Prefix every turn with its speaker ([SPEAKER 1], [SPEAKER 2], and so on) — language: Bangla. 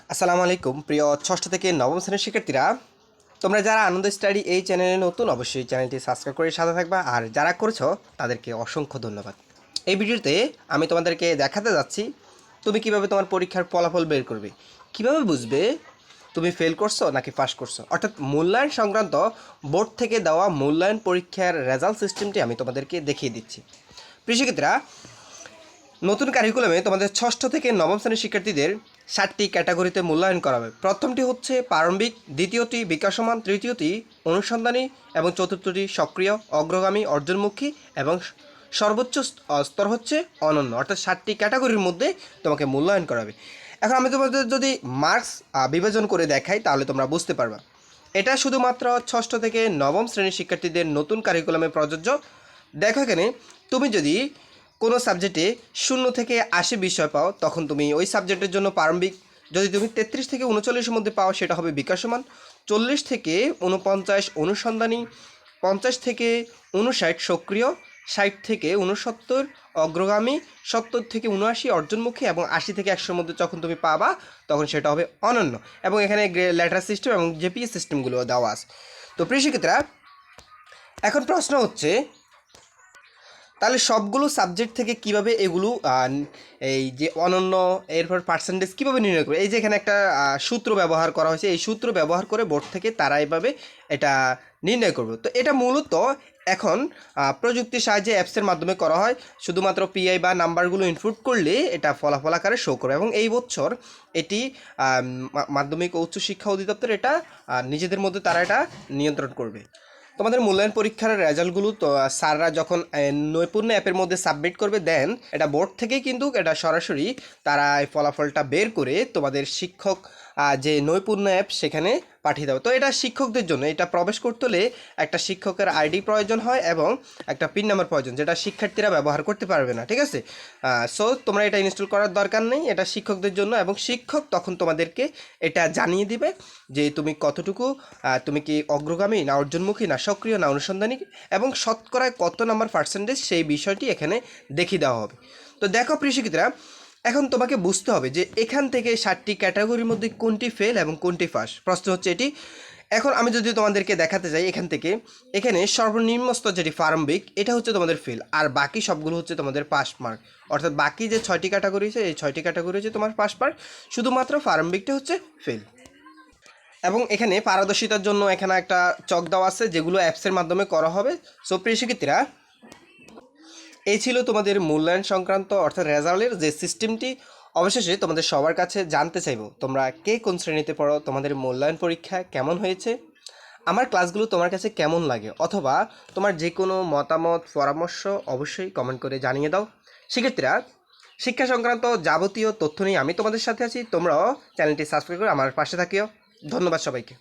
[SPEAKER 1] আসসালামু আলাইকুম প্রিয় ষষ্ঠ থেকে নবম শ্রেণীর শিক্ষার্থীরা, তোমরা যারা আনন্দ স্টাডি এই চ্যানেলে নতুন অবশ্যই চ্যানেলটি সাবস্ক্রাইব করে সাথে থাকবা, আর যারা করেছো তাদেরকে অসংখ্য ধন্যবাদ। এই ভিডিওতে আমি তোমাদেরকে দেখাতে যাচ্ছি তুমি কিভাবে তোমার পরীক্ষার ফলাফল বের করবে, কিভাবে বুঝবে তুমি ফেল করছো নাকি পাস করছো, অর্থাৎ মূল্যায়ন সংক্রান্ত বোর্ড থেকে দেওয়া মূল্যায়ন পরীক্ষার রেজাল্ট সিস্টেমটি আমি তোমাদেরকে দেখিয়ে দিচ্ছি। প্রিয় শিক্ষার্থীরা, নতুন কারিকুলামে তোমাদের ষষ্ঠ থেকে নবম শ্রেণীর শিক্ষার্থীদের 7টি ক্যাটাগরিতে মূল্যায়ন করা হবে। প্রথমটি হচ্ছে প্রারম্ভিক, দ্বিতীয়টি বিকাশমান, তৃতীয়টি অনুসন্ধানী এবং চতুর্থটি সক্রিয়, অগ্রগামী, অর্জনমুখী এবং সর্বোচ্চ স্তর হচ্ছে অনন্য। অর্থাৎ 7টি ক্যাটাগরির মধ্যে তোমাকে মূল্যায়ন করা হবে। এখন আমি তোমাদের যদি মার্কস বিভাজন করে দেখাই তাহলে তোমরা বুঝতে পারবা। এটা শুধুমাত্র ষষ্ঠ থেকে নবম শ্রেণীর শিক্ষার্থীদের নতুন কারিকুলামে প্রযোজ্য। দেখো এখানে, তুমি যদি কোনো সাবজেক্টে 0 থেকে 80 বিষয় পাও তখন তুমি ওই সাবজেক্টের জন্য প্রারম্ভিক, যদি তুমি 33 থেকে 39-এর মধ্যে পাও সেটা হবে বিকাশমান, 40 থেকে 49 অনুসন্ধানী, 50 থেকে 59 সক্রিয়, 60 থেকে 69 অগ্রগামী, 70 থেকে 79 অর্জনমুখী এবং 80 থেকে 100-এর মধ্যে যখন তুমি পাবা তখন সেটা হবে অনন্য। এবং এখানে লেটার সিস্টেম এবং জেপিএস সিস্টেমগুলো দেওয়া আছে। তো প্রিয় শিক্ষার্থীরা, এখন প্রশ্ন হচ্ছে তাহলে সবগুলো সাবজেক্ট থেকে কিভাবে এগুলো এই যে অনন্য এরপর পার্সেন্টেজ কীভাবে নির্ণয় করবে। এই যে এখানে একটা সূত্র ব্যবহার করা হয়েছে, এই সূত্র ব্যবহার করে বোর্ড থেকে তারা এভাবে এটা নির্ণয় করবে। তো এটা মূলত এখন প্রযুক্তির সাহায্যে অ্যাপসের মাধ্যমে করা হয়। শুধুমাত্র পিআই বা নাম্বারগুলো ইনপুট করলে এটা ফলাফল আকারে শো করবে। এবং এই বছর এটি মাধ্যমিক ও উচ্চশিক্ষা অধিদপ্তর এটা নিজেদের মধ্যে তারা এটা নিয়ন্ত্রণ করবে। তোমাদের মূল্যায়ন পরীক্ষার রেজাল্টগুলো তো স্যাররা যখন নৈপুণ্য অ্যাপের মধ্যে সাবমিট করবে, দেন এটা বোর্ড থেকেই কিন্তু এটা সরাসরি তারা এই ফলাফলটা বের করে তোমাদের শিক্ষক যে নৈপুণ্য অ্যাপ সেখানে পাঠিয়ে দেবে। তো এটা শিক্ষকদের জন্য, এটা প্রবেশ করতে হলে একটা শিক্ষকের আইডি প্রয়োজন হয় এবং একটা পিন নাম্বার প্রয়োজন, যেটা শিক্ষার্থীরা ব্যবহার করতে পারবে না। ঠিক আছে, সো তোমরা এটা ইনস্টল করার দরকার নেই, এটা শিক্ষকদের জন্য। এবং শিক্ষক তখন তোমাদেরকে এটা জানিয়ে দিবে যে তুমি কতটুকু, তুমি কি অগ্রগামী না অর্জনমুখী না সক্রিয় না অনুসন্ধানী এবং শতকরায় কত নাম্বার পার্সেন্টেজ, সেই বিষয়টি এখানে দেখিয়ে দেওয়া হবে। তো দেখো প্রিয় শিক্ষার্থীরা, এখন তোমাকে বুঝতে হবে যে এখান থেকে 7টি ক্যাটাগরির মধ্যে কোনটি ফেল এবং কোনটি পাস। প্রশ্ন হচ্ছে এটি। এখন আমি যদি তোমাদেরকে দেখাতে চাই, এখান থেকে এখানে সর্বনিম্ন স্তর যেটি প্রারম্ভিক, এটা হচ্ছে তোমাদের ফেল, আর বাকি সবগুলো হচ্ছে তোমাদের পাস মার্ক। অর্থাৎ বাকি যে 6টি ক্যাটাগরি আছে, এই 6টি ক্যাটাগরি হচ্ছে তোমার পাস মার্ক, শুধুমাত্র প্রারম্ভিকটা হচ্ছে ফেল। এবং এখানে পারদর্শিতার জন্য এখানে একটা চক দেওয়া আছে যেগুলো অ্যাপসের মাধ্যমে করা হবে। সো প্রিয় শিক্ষার্থীরা, এই ছিল তোমাদের মূল্যায়ন সংক্রান্ত অর্থাৎ রেজাল্টের যে সিস্টেমটি। অবশেষে তোমাদের সবার কাছে জানতে চাইব তোমরা কে কোন শ্রেণীতে পড়ো, তোমাদের মূল্যায়ন পরীক্ষা কেমন হয়েছে, আমার ক্লাসগুলো তোমার কাছে কেমন লাগে, অথবা তোমার যে কোনো মতামত পরামর্শ অবশ্যই কমেন্ট করে জানিয়ে দাও। শিক্ষার্থীরা, শিক্ষা সংক্রান্ত যাবতীয় তথ্য নিয়ে আমি তোমাদের সাথে আছি। তোমরাও চ্যানেলটি সাবস্ক্রাইব করে আমার পাশে থাকিও। ধন্যবাদ সবাইকে।